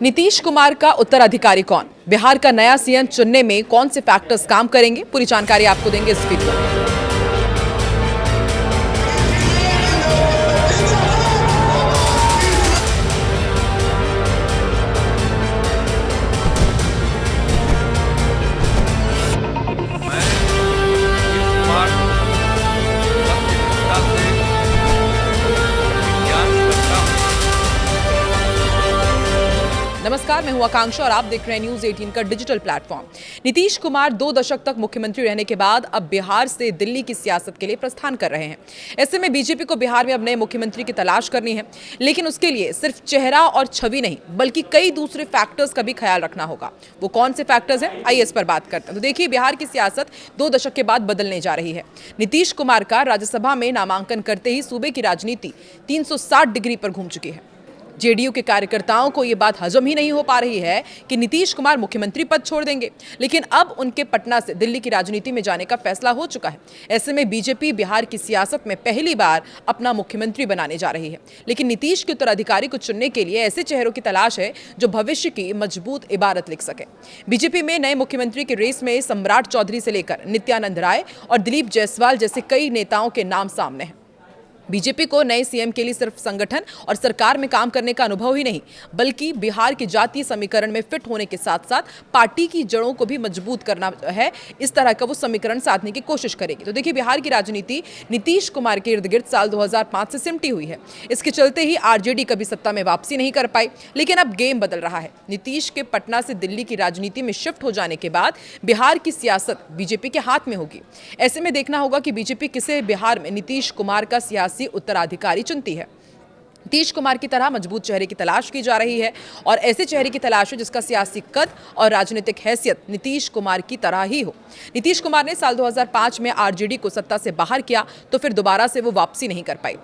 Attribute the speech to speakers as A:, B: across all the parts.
A: नीतीश कुमार का उत्तराधिकारी कौन? बिहार का नया सीएम चुनने में कौन से फैक्टर्स काम करेंगे? पूरी जानकारी आपको देंगे इस वीडियो में। नमस्कार, मैं हूं आकांक्षा और आप देख रहे हैं न्यूज 18 का डिजिटल प्लेटफॉर्म। नीतीश कुमार 2 दशक तक मुख्यमंत्री रहने के बाद अब बिहार से दिल्ली की सियासत के लिए प्रस्थान कर रहे हैं। ऐसे में बीजेपी को बिहार में अब नए मुख्यमंत्री की तलाश करनी है, लेकिन उसके लिए सिर्फ चेहरा और छवि नहीं बल्कि कई दूसरे फैक्टर्स का भी ख्याल रखना होगा। वो कौन से फैक्टर्स हैं, आइए इस पर बात करते हैं। तो देखिए, बिहार की सियासत 2 दशक के बाद बदलने जा रही है। नीतीश कुमार का राज्यसभा में नामांकन करते ही सूबे की राजनीति 360 डिग्री पर घूम चुकी है। जेडीयू के कार्यकर्ताओं को यह बात हजम ही नहीं हो पा रही है कि नीतीश कुमार मुख्यमंत्री पद छोड़ देंगे, लेकिन अब उनके पटना से दिल्ली की राजनीति में जाने का फैसला हो चुका है। ऐसे में बीजेपी बिहार की सियासत में पहली बार अपना मुख्यमंत्री बनाने जा रही है, लेकिन नीतीश के उत्तराधिकारी को चुनने के लिए ऐसे चेहरों की तलाश है जो भविष्य की मजबूत इबारत लिख सके। बीजेपी में नए मुख्यमंत्री की रेस में सम्राट चौधरी से लेकर नित्यानंद राय और दिलीप जायसवाल जैसे कई नेताओं के नाम सामने हैं। बीजेपी को नए सीएम के लिए सिर्फ संगठन और सरकार में काम करने का अनुभव ही नहीं, बल्कि बिहार के जातीय समीकरण में फिट होने के साथ साथ पार्टी की जड़ों को भी मजबूत करना है। इस तरह का वो समीकरण साधने की कोशिश करेगी। तो देखिए, बिहार की राजनीति नीतीश कुमार के इर्द गिर्द साल 2005 से सिमटी हुई है। इसके चलते ही आरजेडी कभी सत्ता में वापसी नहीं कर पाई, लेकिन अब गेम बदल रहा है। नीतीश के पटना से दिल्ली की राजनीति में शिफ्ट हो जाने के बाद बिहार की सियासत बीजेपी के हाथ में होगी। ऐसे में देखना होगा कि बीजेपी किसे बिहार में नीतीश कुमार का सियासी उत्तराधिकारी चुनती है। नीतीश कुमार की तरह मजबूत चेहरे की तलाश की जा रही है और ऐसे चेहरे की तलाश है जिसका सियासी कद और राजनीतिक हैसियत नीतीश कुमार की तरह ही हो। नीतीश कुमार ने साल 2005 में आरजेडी को सत्ता से बाहर किया, तो फिर दोबारा से वो वापसी नहीं कर पाई।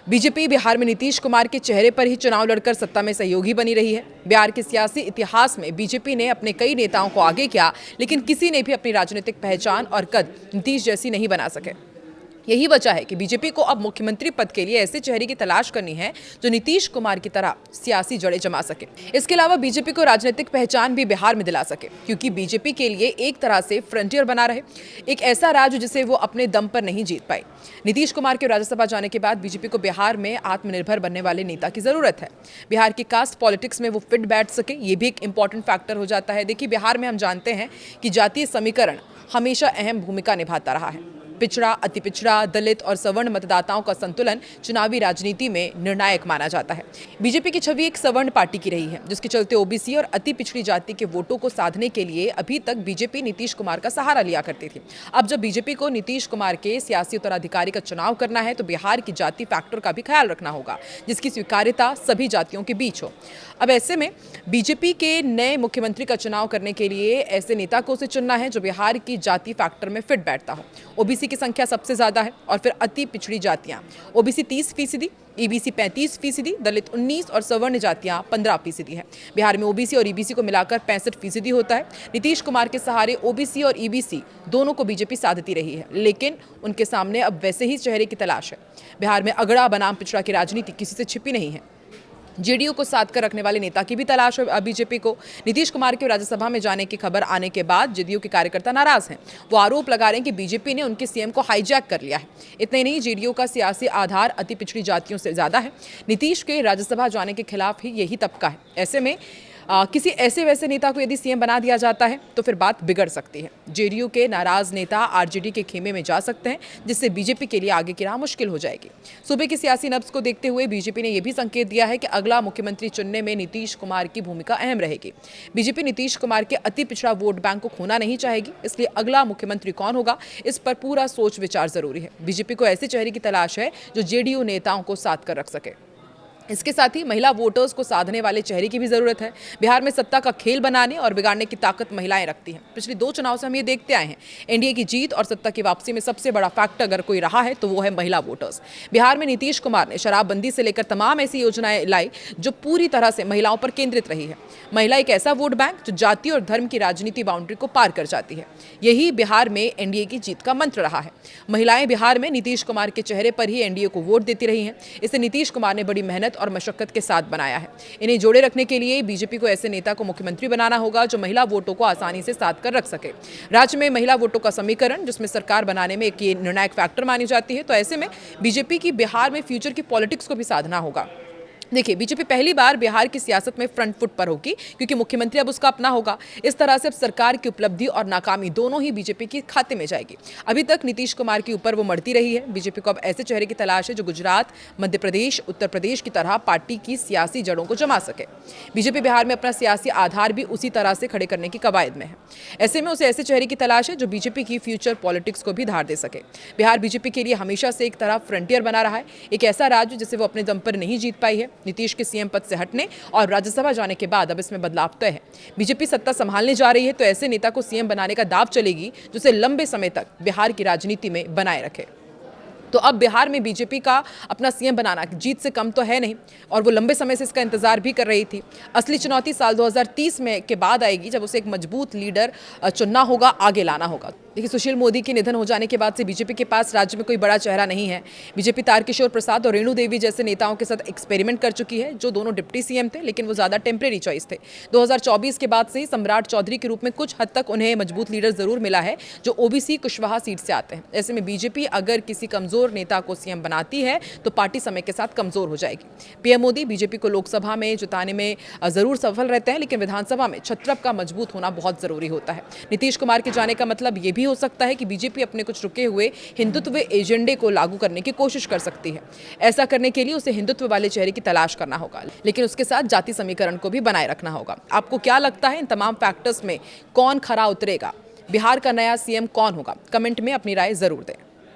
A: बीजेपी बिहार में नीतीश कुमार के चेहरे पर ही चुनाव लड़कर सत्ता में सहयोगी बनी रही है। बिहार के सियासी इतिहास में बीजेपी ने अपने कई नेताओं को आगे किया, लेकिन किसी ने भी अपनी राजनीतिक पहचान और कद नीतीश जैसी नहीं बना सके। यही वजह है कि बीजेपी को अब मुख्यमंत्री पद के लिए ऐसे चेहरे की तलाश करनी है जो नीतीश कुमार की तरह सियासी जड़ें जमा सके। इसके अलावा बीजेपी को राजनीतिक पहचान भी बिहार में दिला सके, क्योंकि बीजेपी के लिए एक तरह से फ्रंटियर बना रहे, एक ऐसा राज्य जिसे वो अपने दम पर नहीं जीत पाए। नीतीश कुमार के राज्यसभा जाने के बाद बीजेपी को बिहार में आत्मनिर्भर बनने वाले नेता की जरूरत है। बिहार की कास्ट पॉलिटिक्स में वो फिट बैठ सके, ये भी एक इंपॉर्टेंट फैक्टर हो जाता है। देखिए, बिहार में हम जानते हैं कि जातीय समीकरण हमेशा अहम भूमिका निभाता रहा है। पिछड़ा, अति पिछड़ा, दलित और सवर्ण मतदाताओं का संतुलन चुनावी राजनीति में निर्णायक माना जाता है। बीजेपी की छवि एक सवर्ण पार्टी की रही है, जिसके चलते ओबीसी और अति पिछड़ी जाति के वोटों को साधने के लिए अभी तक बीजेपी नीतीश कुमार का सहारा लिया करती थी। अब जब बीजेपी को नीतीश कुमार के सियासी उत्तराधिकारी का चुनाव करना है, तो बिहार की जाति फैक्टर का भी ख्याल रखना होगा, जिसकी स्वीकार्यता सभी जातियों के बीच हो। अब ऐसे में बीजेपी के नए मुख्यमंत्री का चुनाव करने के लिए ऐसे नेता को उसे चुनना है जो बिहार की जाति फैक्टर में फिट बैठता हो। ओबीसी की संख्या सबसे ज्यादा है और फिर अति पिछड़ी जातियां। ओबीसी 30%, ईबीसी 35%, दलित 19% और सवर्ण जातियां 15% है। बिहार में ओबीसी और ईबीसी को मिलाकर 65% होता है। नीतीश कुमार के सहारे ओबीसी और ईबीसी दोनों को बीजेपी साधती रही है, लेकिन उनके सामने अब वैसे ही चेहरे की तलाश है। बिहार में अगड़ा बनाम पिछड़ा की राजनीति किसी से छिपी नहीं है। जेडीयू को साथ कर रखने वाले नेता की भी तलाश है बीजेपी को। नीतीश कुमार के राज्यसभा में जाने की खबर आने के बाद जेडीयू के कार्यकर्ता नाराज हैं। वो आरोप लगा रहे हैं कि बीजेपी ने उनके सीएम को हाईजैक कर लिया है। इतना ही नहीं, जेडीयू का सियासी आधार अति पिछड़ी जातियों से ज्यादा है। नीतीश के राज्यसभा जाने के खिलाफ ही यही तबका है। ऐसे में किसी ऐसे वैसे नेता को यदि सीएम बना दिया जाता है तो फिर बात बिगड़ सकती है। जेडीयू के नाराज नेता आरजेडी के खेमे में जा सकते हैं, जिससे बीजेपी के लिए आगे की राह मुश्किल हो जाएगी। सूबे की सियासी नब्ज को देखते हुए बीजेपी ने यह भी संकेत दिया है कि अगला मुख्यमंत्री चुनने में नीतीश कुमार की भूमिका अहम रहेगी। बीजेपी नीतीश कुमार के अति पिछड़ा वोट बैंक को खोना नहीं चाहेगी, इसलिए अगला मुख्यमंत्री कौन होगा, इस पर पूरा सोच विचार जरूरी है। बीजेपी को ऐसे चेहरे की तलाश है जो जेडीयू नेताओं को साथ कर रख सके। इसके साथ ही महिला वोटर्स को साधने वाले चेहरे की भी जरूरत है। बिहार में सत्ता का खेल बनाने और बिगाड़ने की ताकत महिलाएं रखती हैं। पिछले 2 चुनाव से हम ये देखते आए हैं। एनडीए की जीत और सत्ता की वापसी में सबसे बड़ा फैक्टर अगर कोई रहा है तो वो है महिला वोटर्स। बिहार में नीतीश कुमार ने शराबबंदी से लेकर तमाम ऐसी योजनाएं लाई जो पूरी तरह से महिलाओं पर केंद्रित रही है। महिला एक ऐसा वोट बैंक जो जाति और धर्म की राजनीति बाउंड्री को पार कर जाती है। यही बिहार में एनडीए की जीत का मंत्र रहा है। महिलाएं बिहार में नीतीश कुमार के चेहरे पर ही एनडीए को वोट देती रही हैं। इससे नीतीश कुमार ने बड़ी मेहनत और मशक्कत के साथ बनाया है। इन्हें जोड़े रखने के लिए बीजेपी को ऐसे नेता को मुख्यमंत्री बनाना होगा जो महिला वोटों को आसानी से साध कर रख सके। राज्य में महिला वोटों का समीकरण जिसमें सरकार बनाने में एक निर्णायक फैक्टर मानी जाती है, तो ऐसे में बीजेपी की बिहार में फ्यूचर की पॉलिटिक्स को भी साधना होगा। देखिए, बीजेपी पहली बार बिहार की सियासत में फ्रंट फुट पर होगी क्योंकि मुख्यमंत्री अब उसका अपना होगा। इस तरह से अब सरकार की उपलब्धि और नाकामी दोनों ही बीजेपी के खाते में जाएगी। अभी तक नीतीश कुमार के ऊपर वो मरती रही है। बीजेपी को अब ऐसे चेहरे की तलाश है जो गुजरात, मध्य प्रदेश, उत्तर प्रदेश की तरह पार्टी की सियासी जड़ों को जमा सके। बीजेपी बिहार में अपना सियासी आधार भी उसी तरह से खड़े करने की कवायद में है। ऐसे में उसे ऐसे चेहरे की तलाश है जो बीजेपी की फ्यूचर पॉलिटिक्स को भी धार दे सके। बिहार बीजेपी के लिए हमेशा से एक तरह फ्रंटियर बना रहा है, एक ऐसा राज्य जिसे वो अपने दम पर नहीं जीत पाई है। नीतीश के सीएम से हटने और राज्यसभा जाने के बाद अब इसमें बदलाव तय है। बीजेपी सत्ता संभालने जा रही है तो ऐसे नेता को सीएम बनाने का दाव चलेगी जो उसे लंबे समय तक बिहार की राजनीति में बनाए रखे। तो अब बिहार में बीजेपी का अपना सीएम बनाना जीत से कम तो है नहीं और वो लंबे समय से इसका इंतजार भी कर रही थी। असली चुनौती साल 2030 में के बाद आएगी जब उसे एक मजबूत लीडर चुनना होगा, आगे लाना होगा। देखिए, सुशील मोदी के निधन हो जाने के बाद से बीजेपी के पास राज्य में कोई बड़ा चेहरा नहीं है। बीजेपी तारकिशोर प्रसाद और रेणु देवी जैसे नेताओं के साथ एक्सपेरिमेंट कर चुकी है जो दोनों डिप्टी सीएम थे, लेकिन वो ज़्यादा टेम्परेरी चॉइस थे। 2024 के बाद से ही सम्राट चौधरी के रूप में कुछ हद तक उन्हें मजबूत लीडर जरूर मिला है जो ओबीसी कुशवाहा सीट से आते हैं। ऐसे में बीजेपी अगर किसी कमजोर नेता को सीएम बनाती है तो पार्टी समय के साथ कमजोर हो जाएगी। पीएम मोदी बीजेपी को लोकसभा में जिताने में जरूर सफल रहते हैं, लेकिन विधानसभा में छत्रप का मजबूत होना बहुत जरूरी होता है। नीतीश कुमार के जाने का मतलब ये भी हो सकता है कि बीजेपी अपने कुछ रुके हुए हिंदुत्व एजेंडे को लागू करने की कोशिश कर सकती है। ऐसा करने के लिए उसे हिंदुत्व वाले चेहरे की तलाश करना होगा, लेकिन उसके साथ जाति समीकरण को भी बनाए रखना होगा। आपको क्या लगता है इन तमाम फैक्टर्स में कौन खरा उतरेगा? बिहार का नया सीएम कौन होगा? कमेंट में अपनी राय जरूर दें।